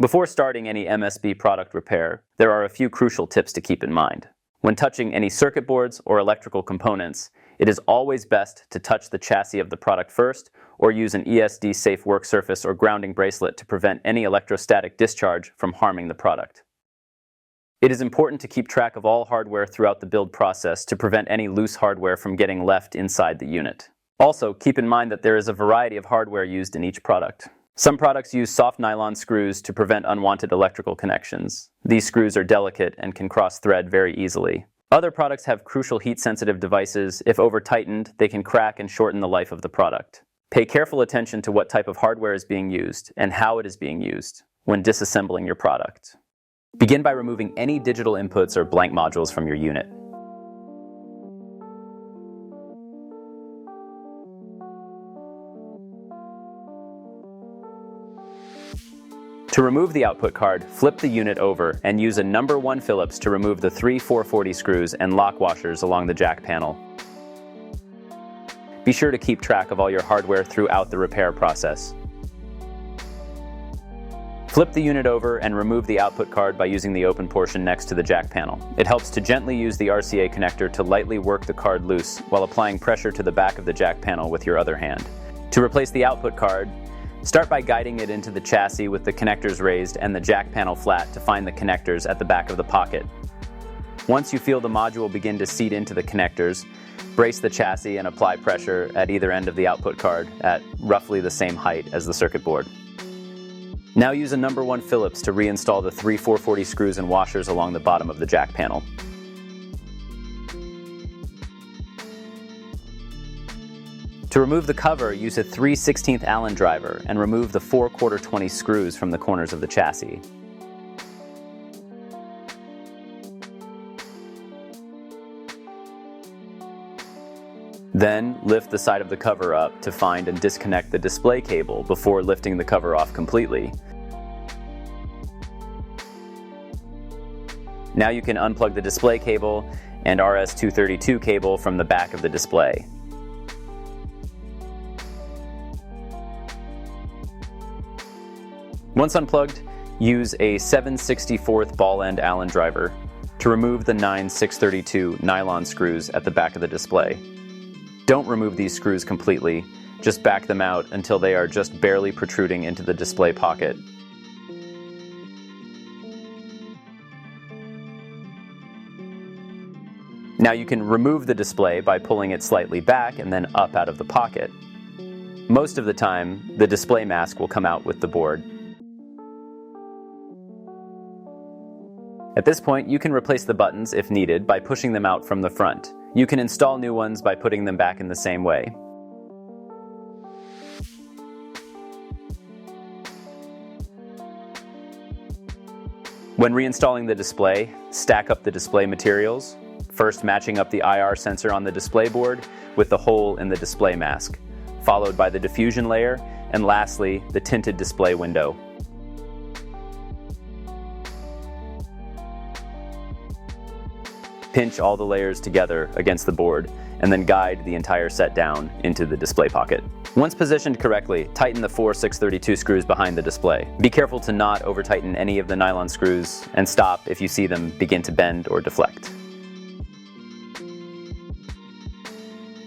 Before starting any MSB product repair, there are a few crucial tips to keep in mind. When touching any circuit boards or electrical components, it is always best to touch the chassis of the product first, or use an ESD safe work surface or grounding bracelet to prevent any electrostatic discharge from harming the product. It is important to keep track of all hardware throughout the build process to prevent any loose hardware from getting left inside the unit. Also, keep in mind that there is a variety of hardware used in each product. Some products use soft nylon screws to prevent unwanted electrical connections. These screws are delicate and can cross-thread very easily. Other products have crucial heat-sensitive devices. If over-tightened, they can crack and shorten the life of the product. Pay careful attention to what type of hardware is being used and how it is being used when disassembling your product. Begin by removing any digital inputs or blank modules from your unit. To remove the output card, flip the unit over and use a number 1 Phillips to remove the 3 440 screws and lock washers along the jack panel. Be sure to keep track of all your hardware throughout the repair process. Flip the unit over and remove the output card by using the open portion next to the jack panel. It helps to gently use the RCA connector to lightly work the card loose while applying pressure to the back of the jack panel with your other hand. To replace the output card, start by guiding it into the chassis with the connectors raised and the jack panel flat to find the connectors at the back of the pocket. Once you feel the module begin to seat into the connectors, brace the chassis and apply pressure at either end of the output card at roughly the same height as the circuit board. Now use a number 1 Phillips to reinstall the 3 440 screws and washers along the bottom of the jack panel. To remove the cover, use a 3/16 Allen driver and remove the 4 1/4 screws from the corners of the chassis. Then, lift the side of the cover up to find and disconnect the display cable before lifting the cover off completely. Now you can unplug the display cable and RS-232 cable from the back of the display. Once unplugged, use a 7/64 ball end Allen driver to remove the 9 632 nylon screws at the back of the display. Don't remove these screws completely, just back them out until they are just barely protruding into the display pocket. Now you can remove the display by pulling it slightly back and then up out of the pocket. Most of the time, the display mask will come out with the board. At this point, you can replace the buttons if needed by pushing them out from the front. You can install new ones by putting them back in the same way. When reinstalling the display, stack up the display materials, first matching up the IR sensor on the display board with the hole in the display mask, followed by the diffusion layer, and lastly, the tinted display window. Pinch all the layers together against the board and then guide the entire set down into the display pocket. Once positioned correctly, tighten the 4 632 screws behind the display. Be careful to not over-tighten any of the nylon screws and stop if you see them begin to bend or deflect.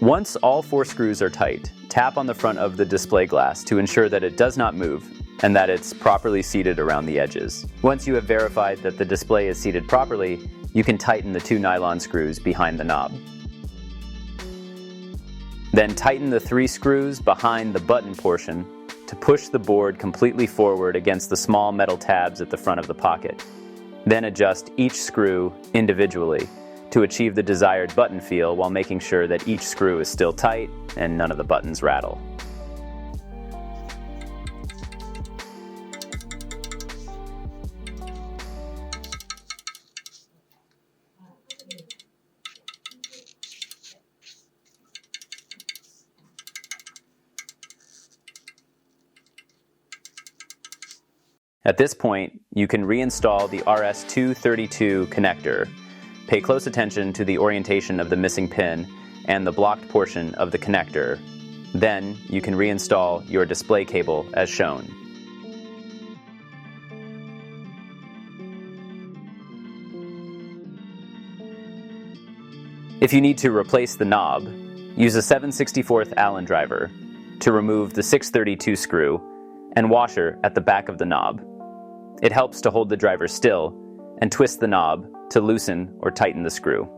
Once all 4 screws are tight, tap on the front of the display glass to ensure that it does not move and that it's properly seated around the edges. Once you have verified that the display is seated properly, you can tighten the 2 nylon screws behind the knob. Then tighten the 3 screws behind the button portion to push the board completely forward against the small metal tabs at the front of the pocket. Then adjust each screw individually to achieve the desired button feel while making sure that each screw is still tight and none of the buttons rattle. At this point, you can reinstall the RS-232 connector. Pay close attention to the orientation of the missing pin and the blocked portion of the connector. Then you can reinstall your display cable as shown. If you need to replace the knob, use a 7/64 Allen driver to remove the 632 screw and washer at the back of the knob. It helps to hold the driver still and twist the knob to loosen or tighten the screw.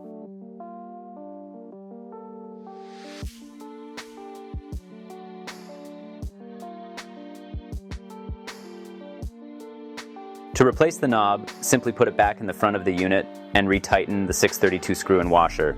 To replace the knob, simply put it back in the front of the unit and retighten the 632 screw and washer.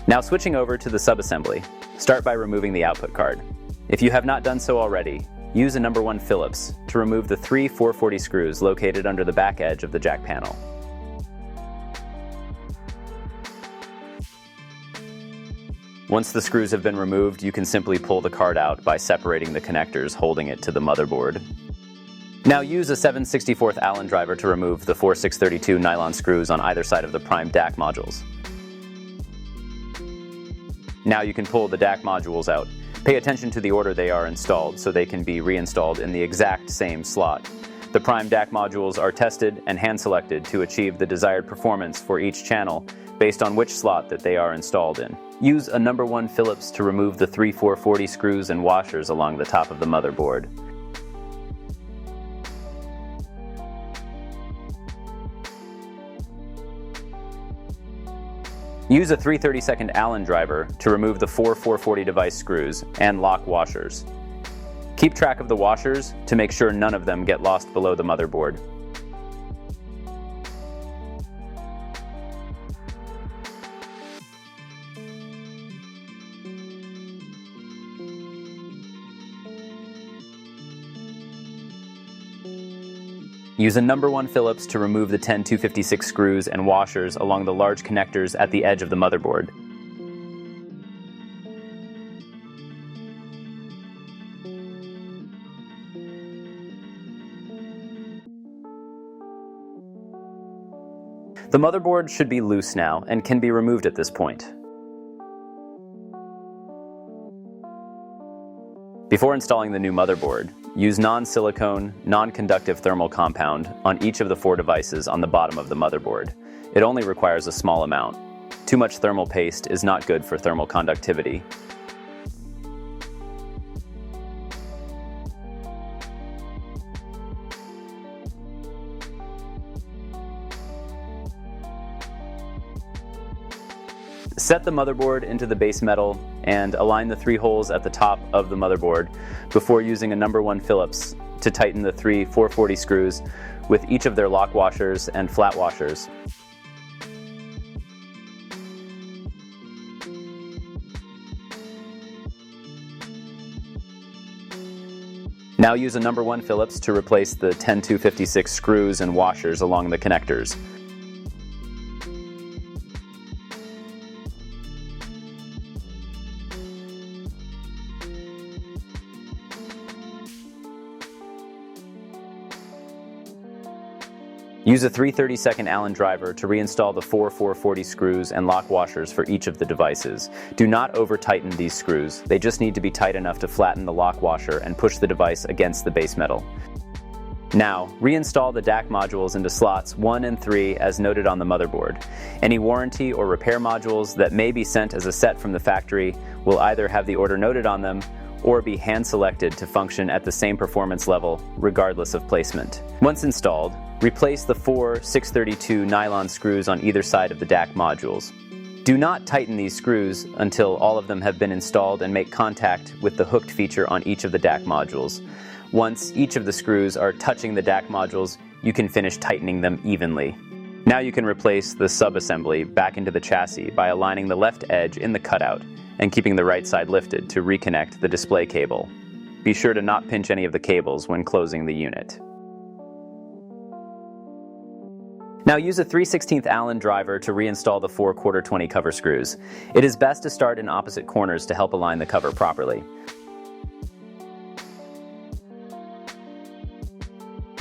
Now switching over to the subassembly, start by removing the output card. If you have not done so already, use a No. 1 Phillips to remove the 3 440 screws located under the back edge of the jack panel. Once the screws have been removed, you can simply pull the card out by separating the connectors holding it to the motherboard. Now use a 7/64 Allen driver to remove the 4 632 nylon screws on either side of the prime DAC modules. Now you can pull the DAC modules out. Pay attention to the order they are installed so they can be reinstalled in the exact same slot. The prime DAC modules are tested and hand-selected to achieve the desired performance for each channel based on which slot that they are installed in. Use a No. 1 Phillips to remove the 3 440 screws and washers along the top of the motherboard. Use a 3/32 Allen driver to remove the 4 440 device screws and lock washers. Keep track of the washers to make sure none of them get lost below the motherboard. Use a No. 1 Phillips to remove the 10 256 screws and washers along the large connectors at the edge of the motherboard. The motherboard should be loose now and can be removed at this point. Before installing the new motherboard, use non-silicone, non-conductive thermal compound on each of the 4 devices on the bottom of the motherboard. It only requires a small amount. Too much thermal paste is not good for thermal conductivity. Set the motherboard into the base metal and align the 3 holes at the top of the motherboard before using a No. 1 Phillips to tighten the 3 440 screws with each of their lock washers and flat washers. Now use a No. 1 Phillips to replace the 10 256 screws and washers along the connectors. Use a 3/32 Allen driver to reinstall the 4 440 screws and lock washers for each of the devices. Do not over-tighten these screws. They just need to be tight enough to flatten the lock washer and push the device against the base metal. Now, reinstall the DAC modules into slots 1 and 3 as noted on the motherboard. Any warranty or repair modules that may be sent as a set from the factory will either have the order noted on them or be hand-selected to function at the same performance level, regardless of placement. Once installed, replace the 4 632 nylon screws on either side of the DAC modules. Do not tighten these screws until all of them have been installed and make contact with the hooked feature on each of the DAC modules. Once each of the screws are touching the DAC modules, you can finish tightening them evenly. Now you can replace the subassembly back into the chassis by aligning the left edge in the cutout and keeping the right side lifted to reconnect the display cable. Be sure to not pinch any of the cables when closing the unit. Now use a 3/16 Allen driver to reinstall the 4 1/4-20 cover screws. It is best to start in opposite corners to help align the cover properly.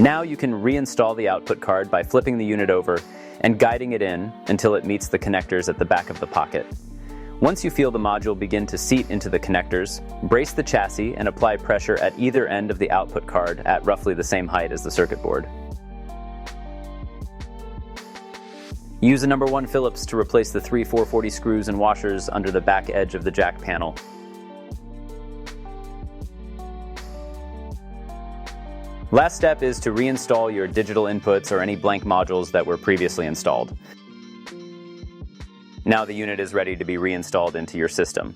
Now you can reinstall the output card by flipping the unit over and guiding it in until it meets the connectors at the back of the pocket. Once you feel the module begin to seat into the connectors, brace the chassis and apply pressure at either end of the output card at roughly the same height as the circuit board. Use a No. 1 Phillips to replace the 3 440 screws and washers under the back edge of the jack panel. Last step is to reinstall your digital inputs or any blank modules that were previously installed. Now the unit is ready to be reinstalled into your system.